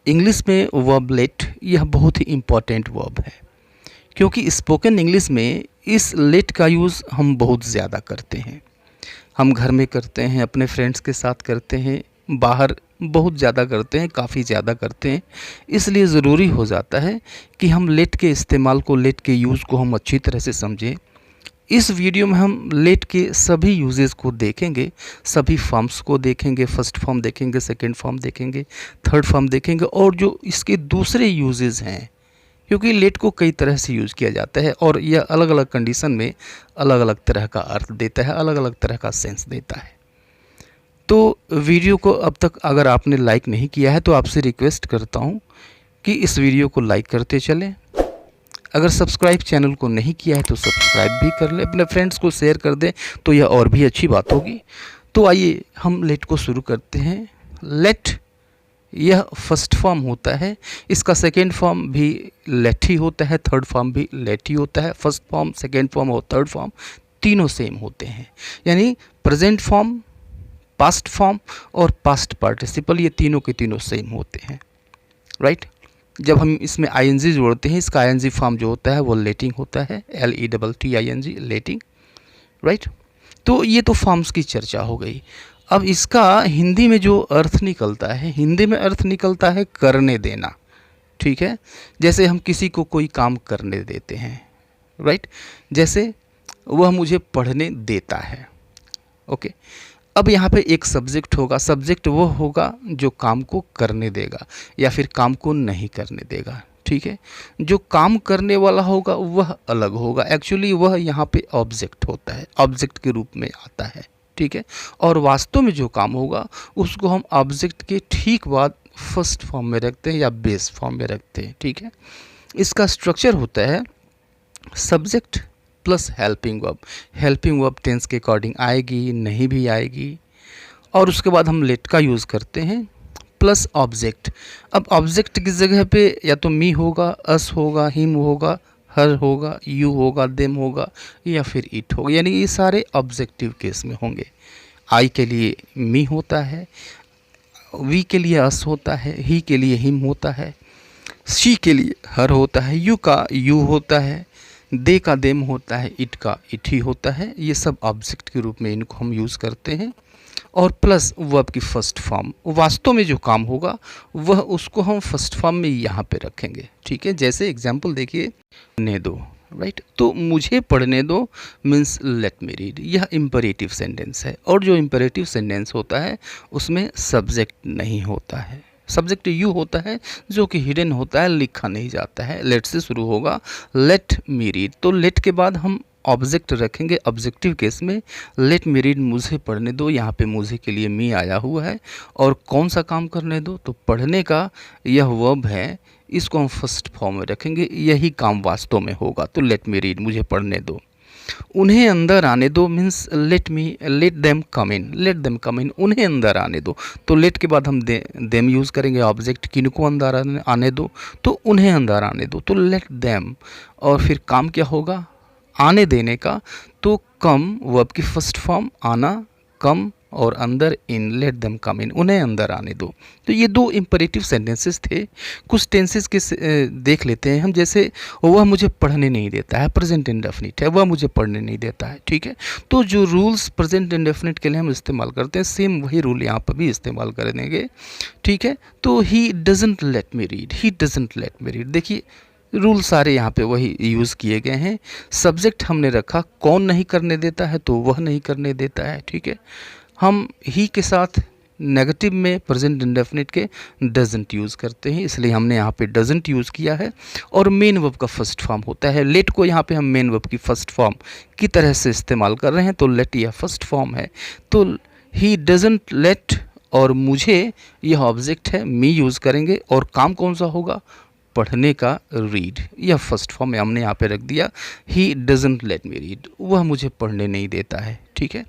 English में verb late यह बहुत ही इम्पॉर्टेंट वर्ब है, क्योंकि स्पोकन इंग्लिश में इस लेट का यूज़ हम बहुत ज़्यादा करते हैं। हम घर में करते हैं, अपने फ्रेंड्स के साथ करते हैं, बाहर बहुत ज़्यादा करते हैं, काफ़ी ज़्यादा करते हैं। इसलिए ज़रूरी हो जाता है कि हम लेट के इस्तेमाल को, लेट के यूज़ को हम अच्छी तरह से समझें। इस वीडियो में हम लेट के सभी यूजेस को देखेंगे, सभी फॉर्म्स को देखेंगे। फर्स्ट फॉर्म देखेंगे, सेकंड फॉर्म देखेंगे, थर्ड फॉर्म देखेंगे, और जो इसके दूसरे यूजेस हैं, क्योंकि लेट को कई तरह से यूज़ किया जाता है और यह अलग अलग कंडीशन में अलग अलग तरह का अर्थ देता है, अलग अलग तरह का सेंस देता है। तो वीडियो को अब तक अगर आपने लाइक नहीं किया है तो आपसे रिक्वेस्ट करता हूँ कि इस वीडियो को लाइक करते चलें। अगर सब्सक्राइब चैनल को नहीं किया है तो सब्सक्राइब भी कर लें, अपने फ्रेंड्स को शेयर कर दें तो यह और भी अच्छी बात होगी। तो आइए हम लेट को शुरू करते हैं। लेट यह फर्स्ट फॉर्म होता है, इसका सेकेंड फॉर्म भी लेट ही होता है, थर्ड फॉर्म भी लेट ही होता है। फर्स्ट फॉर्म, सेकेंड फॉर्म और थर्ड फॉर्म तीनों सेम होते हैं, यानी प्रेजेंट फॉर्म, पास्ट फॉर्म और पास्ट पार्टिसिपल, ये तीनों के तीनों सेम होते हैं, राइट। जब हम इसमें आईएनजी जोड़ते हैं, इसका आईएनजी फॉर्म जो होता है वो लेटिंग होता है, LETTING, लेटिंग, राइट। तो ये तो फॉर्म्स की चर्चा हो गई। अब इसका हिंदी में जो अर्थ निकलता है, हिंदी में अर्थ निकलता है करने देना, ठीक है। जैसे हम किसी को कोई काम करने देते हैं, राइट। जैसे वह मुझे पढ़ने देता है, ओके। अब यहाँ पे एक सब्जेक्ट होगा, सब्जेक्ट वो होगा जो काम को करने देगा या फिर काम को नहीं करने देगा, ठीक है। जो काम करने वाला होगा वह अलग होगा, एक्चुअली वह यहाँ पे ऑब्जेक्ट होता है, ऑब्जेक्ट के रूप में आता है, ठीक है। और वास्तव में जो काम होगा उसको हम ऑब्जेक्ट के ठीक बाद फर्स्ट फॉर्म में रखते हैं या बेस फॉर्म में रखते हैं, ठीक है। इसका स्ट्रक्चर होता है subject plus helping verb. Helping verb tense के अकॉर्डिंग आएगी, नहीं भी आएगी। और उसके बाद हम लेट का यूज़ करते हैं प्लस ऑब्जेक्ट। अब ऑब्जेक्ट की जगह पे या तो मी होगा, अस होगा, हिम होगा, हर होगा, यू होगा, देम होगा या फिर इट होगा, यानी ये सारे ऑब्जेक्टिव केस में होंगे। आई के लिए मी होता है, वी के लिए अस होता है, ही के लिए हिम होता है, शी के लिए हर होता है, यू का यू होता है, दे का देम होता है, इट का इट ही होता है। ये सब ऑब्जेक्ट के रूप में इनको हम यूज़ करते हैं। और प्लस वर्ब की फर्स्ट फॉर्म, वास्तव में जो काम होगा वह उसको हम फर्स्ट फॉर्म में यहाँ पे रखेंगे, ठीक है। जैसे एग्जांपल देखिए, पढ़ने दो, राइट। तो मुझे पढ़ने दो मीन्स लेट मी रीड, यह इम्परेटिव सेंटेंस है। और जो इम्परेटिव सेंटेंस होता है उसमें सब्जेक्ट नहीं होता है, सब्जेक्ट यू होता है जो कि हिडन होता है, लिखा नहीं जाता है। लेट से शुरू होगा, लेट मी रीड। तो लेट के बाद हम ऑब्जेक्ट रखेंगे ऑब्जेक्टिव केस में, लेट मी रीड, मुझे पढ़ने दो। यहाँ पे मुझे के लिए मी आया हुआ है। और कौन सा काम करने दो, तो पढ़ने का यह वर्ब है, इसको हम फर्स्ट फॉर्म में रखेंगे, यही काम वास्तव में होगा। तो लेट मी रीड, मुझे पढ़ने दो। उन्हें अंदर आने दो मीन्स लेट देम कम इन, लेट देम कम इन, उन्हें अंदर आने दो। तो लेट के बाद हम देम यूज़ करेंगे ऑब्जेक्ट, किनको अंदर आने दो, तो उन्हें अंदर आने दो, तो लेट देम। और फिर काम क्या होगा, आने देने का। तो कम वर्ब की फर्स्ट फॉर्म, आना, कम और अंदर इन, लेट देम कम इन, उन्हें अंदर आने दो। तो ये दो इम्परेटिव सेंटेंसेस थे। कुछ टेंसेस के देख लेते हैं हम। जैसे वह मुझे पढ़ने नहीं देता है, प्रेजेंट इंडेफिनिट है, वह मुझे पढ़ने नहीं देता है, ठीक है। तो जो रूल्स प्रेजेंट इंडेफिनिट के लिए हम इस्तेमाल करते हैं, सेम वही रूल यहाँ पर भी इस्तेमाल कर देंगे, ठीक है। तो he doesn't let me read, he doesn't let me read, देखिए रूल सारे यहाँ पे वही यूज़ किए गए हैं। सब्जेक्ट हमने रखा, कौन नहीं करने देता है, तो वह नहीं करने देता है, ठीक है। हम ही के साथ नेगेटिव में प्रेजेंट इंडेफिनिट के डजंट यूज़ करते हैं, इसलिए हमने यहाँ पे डजंट यूज़ किया है। और मेन वर्ब का फर्स्ट फॉर्म होता है, लेट को यहाँ पे हम मेन वर्ब की फर्स्ट फॉर्म की तरह से इस्तेमाल कर रहे हैं। तो लेट यह फर्स्ट फॉर्म है, तो ही डजंट लेट, और मुझे यह ऑब्जेक्ट है, मी यूज़ करेंगे। और काम कौन सा होगा, पढ़ने का, रीड, यह फर्स्ट फॉर्म में हमने यहाँ पे रख दिया। He doesn't let me read, वह मुझे पढ़ने नहीं देता है, ठीक है।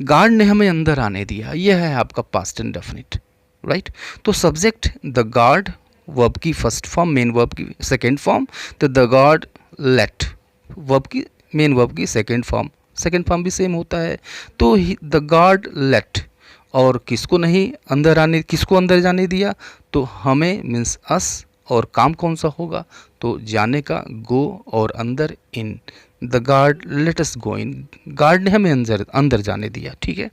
गार्ड ने हमें अंदर आने दिया, यह है आपका पास्ट इंडेफिनिट, राइट। तो सब्जेक्ट द गार्ड, वर्ब की फर्स्ट फॉर्म, मेन वर्ब की सेकेंड फॉर्म, तो द गार्ड लेट, वर्ब की मेन वर्ब की सेकेंड फॉर्म भी सेम होता है। तो द गार्ड लेट, और किसको नहीं किसको अंदर जाने दिया, तो हमें मीन्स अस, और काम कौन सा होगा, तो जाने का, गो, और अंदर in. The guard let us go in, guard ने हमें अंदर जाने दिया। ठीक है,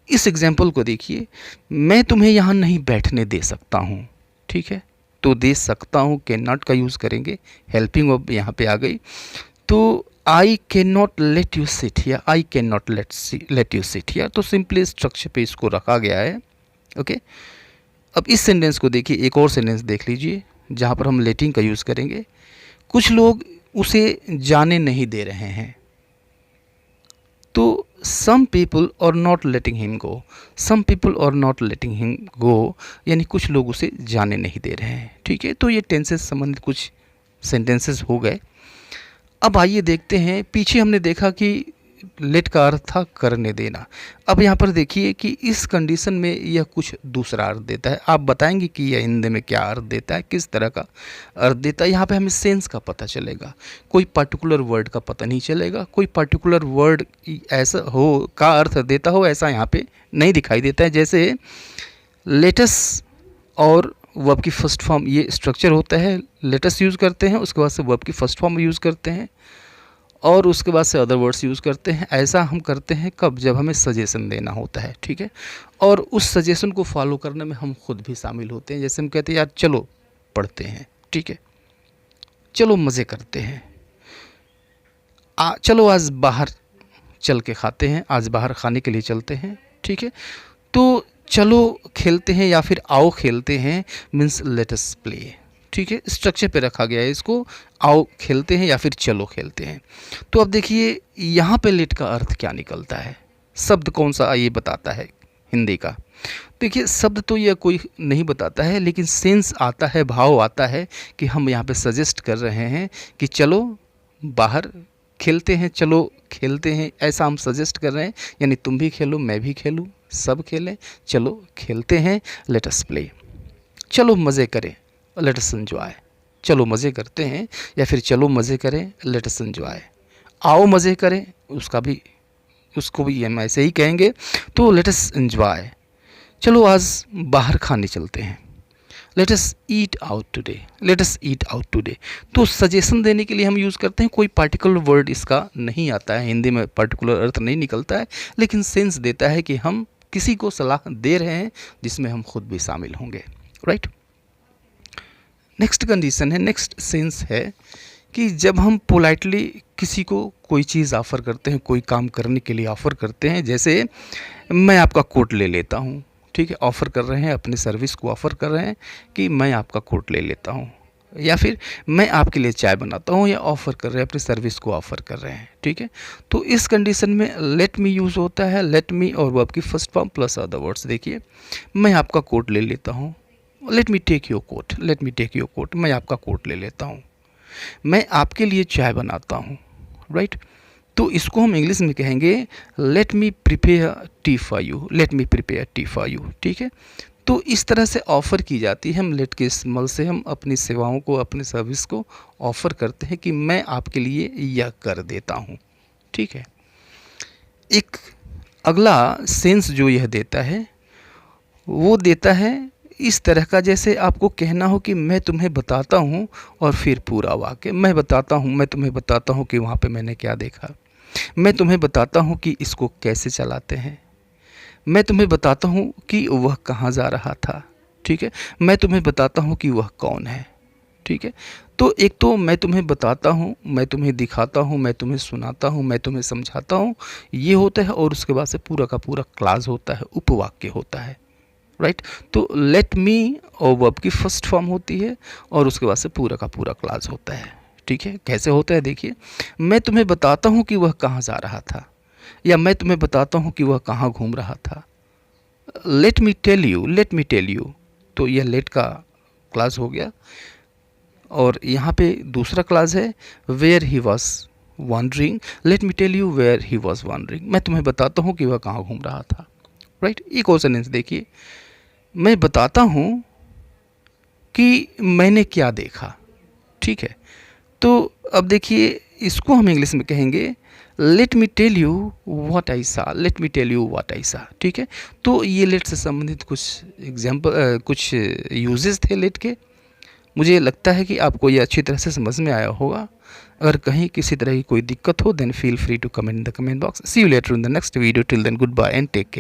इस एग्जाम्पल को देखिए, मैं तुम्हें यहाँ नहीं बैठने दे सकता हूँ। ठीक है, तो दे सकता हूँ कैन नॉट का यूज़ करेंगे, हेल्पिंग वर्ब यहाँ पे आ गई। तो I can not let you sit here, I can not let you sit here, तो सिंपली स्ट्रक्चर पे इसको रखा गया है। ओके, अब इस सेंटेंस को देखिए, एक और सेंटेंस देख लीजिए जहाँ पर हम लेटिंग का यूज़ करेंगे। कुछ लोग उसे जाने नहीं दे रहे हैं, तो some people are not letting him go, some people are not letting him go, यानी कुछ लोग उसे जाने नहीं दे रहे हैं। ठीक है, तो ये टेंसेस संबंधित कुछ सेंटेंसेस हो गए। अब आइए देखते हैं, पीछे हमने देखा कि लेट का अर्थ था करने देना। अब यहाँ पर देखिए कि इस कंडीशन में यह कुछ दूसरा अर्थ देता है। आप बताएंगे कि यह हिंदी में क्या अर्थ देता है, किस तरह का अर्थ देता है। यहाँ पे हमें सेंस का पता चलेगा, कोई पर्टिकुलर वर्ड का पता नहीं चलेगा। कोई पर्टिकुलर वर्ड ऐसा हो का अर्थ देता हो ऐसा यहाँ पे नहीं दिखाई देता है। जैसे लेटस और वर्ब की फर्स्ट फॉर्म, ये स्ट्रक्चर होता है, लेटस यूज़ करते हैं, उसके बाद से वर्ब की फर्स्ट फॉर्म यूज़ करते हैं, और उसके बाद से अदर वर्ड्स यूज़ करते हैं। ऐसा हम करते हैं कब, जब हमें सजेशन देना होता है। ठीक है, और उस सजेशन को फॉलो करने में हम खुद भी शामिल होते हैं। जैसे हम कहते हैं यार चलो पढ़ते हैं, ठीक है, चलो मज़े करते हैं, चलो आज बाहर चल के खाते हैं, आज बाहर खाने के लिए चलते हैं। ठीक है, तो चलो खेलते हैं या फिर आओ खेलते हैं मीन्स लेट अस प्ले। ठीक है, स्ट्रक्चर पे रखा गया है इसको, आओ खेलते हैं या फिर चलो खेलते हैं। तो अब देखिए यहाँ पे लेट का अर्थ क्या निकलता है, शब्द कौन सा ये बताता है हिंदी का। देखिए शब्द तो यह कोई नहीं बताता है, लेकिन सेंस आता है, भाव आता है कि हम यहाँ पे सजेस्ट कर रहे हैं कि चलो बाहर खेलते हैं, चलो खेलते हैं, ऐसा हम सजेस्ट कर रहे हैं। यानी तुम भी खेलो, मैं भी खेलूँ, सब खेलें, चलो खेलते हैं, लेट अस प्ले। चलो मज़े करें, लेट अस एंजॉय। चलो मज़े करते हैं या फिर चलो मज़े करें, लेट अस एंजॉय। आओ मज़े करें, उसको भी हम ऐसे ही कहेंगे, तो लेट अस एंजॉय। चलो आज बाहर खाने चलते हैं, लेट अस ईट आउट टुडे, लेट अस ईट आउट टुडे। तो सजेशन देने के लिए हम यूज़ करते हैं, कोई पर्टिकुलर वर्ड इसका नहीं आता है, हिंदी में पर्टिकुलर अर्थ नहीं निकलता है, लेकिन सेंस देता है कि हम किसी को सलाह दे रहे हैं जिसमें हम खुद भी शामिल होंगे। राइट, नेक्स्ट कंडीशन है, नेक्स्ट सेंस है कि जब हम पोलाइटली किसी को कोई चीज़ ऑफ़र करते हैं, कोई काम करने के लिए ऑफ़र करते हैं। जैसे मैं आपका कोट ले लेता हूँ, ठीक है, ऑफ़र कर रहे हैं, अपनी सर्विस को ऑफ़र कर रहे हैं कि मैं आपका कोट ले लेता हूँ, या फिर मैं आपके लिए चाय बनाता हूँ, या ऑफ़र कर रहे हैं, अपनी सर्विस को ऑफ़र कर रहे हैं। ठीक है, तो इस कंडीशन में लेट मी यूज़ होता है, लेट मी और वर्ब की first form plus other words. देखिए मैं आपका कोट ले लेता हूँ, let me take your coat, let me take your coat, मैं आपका कोट ले लेता हूँ। मैं आपके लिए चाय बनाता हूँ। राइट, तो इसको हम इंग्लिश में कहेंगे let me prepare T for you, let me prepare T for you. ठीक है, तो इस तरह से ऑफ़र की जाती है। हम लेट के इस्तेमाल से हम अपनी सेवाओं को, अपनी सर्विस को ऑफ़र करते हैं कि मैं आपके लिए यह कर देता हूँ। ठीक है, एक अगला सेंस जो यह देता है वो देता है इस तरह का, जैसे आपको कहना हो कि मैं तुम्हें बताता हूँ, और फिर पूरा वाक्य मैं बताता हूँ, मैं तुम्हें बताता हूँ कि वहाँ पे मैंने क्या देखा, मैं तुम्हें बताता हूँ कि इसको कैसे चलाते हैं, मैं तुम्हें बताता हूँ कि वह कहाँ जा रहा था। ठीक है, मैं तुम्हें बताता हूँ कि वह कौन है। ठीक है, तो एक तो मैं तुम्हें बताता हूँ, मैं तुम्हें दिखाता हूँ, मैं तुम्हें सुनाता हूँ, मैं तुम्हें समझाता हूँ, ये होता है, और उसके बाद से पूरा का पूरा क्लास होता है, उपवाक्य होता है। राइट, तो लेट मी और वर्ब की फर्स्ट फॉर्म होती है, और उसके बाद से पूरा का पूरा क्लास होता है। ठीक है, कैसे होता है देखिए, मैं तुम्हें बताता हूँ कि वह कहाँ जा रहा था, या मैं तुम्हें बताता हूँ कि वह कहाँ घूम रहा था। Let me tell you, let me tell you, तो यह लेट का क्लास हो गया। और यहाँ पे दूसरा क्लास है where he was wandering, let me tell you where he was wandering, मैं तुम्हें बताता हूँ कि वह कहाँ घूम रहा था। राइट, एक और सेंटेंस देखिए, मैं बताता हूँ कि मैंने क्या देखा। ठीक है, तो अब देखिए इसको हम इंग्लिश में कहेंगे let me tell you what I saw, let me tell you what I saw. ठीक है, तो ये लेट से संबंधित कुछ एग्जाम्पल, कुछ यूजेस थे लेट के। मुझे लगता है कि आपको ये अच्छी तरह से समझ में आया होगा। अगर कहीं किसी तरह की कोई दिक्कत हो then feel free to comment in the comment box. See you later in the next video, till then goodbye and take care.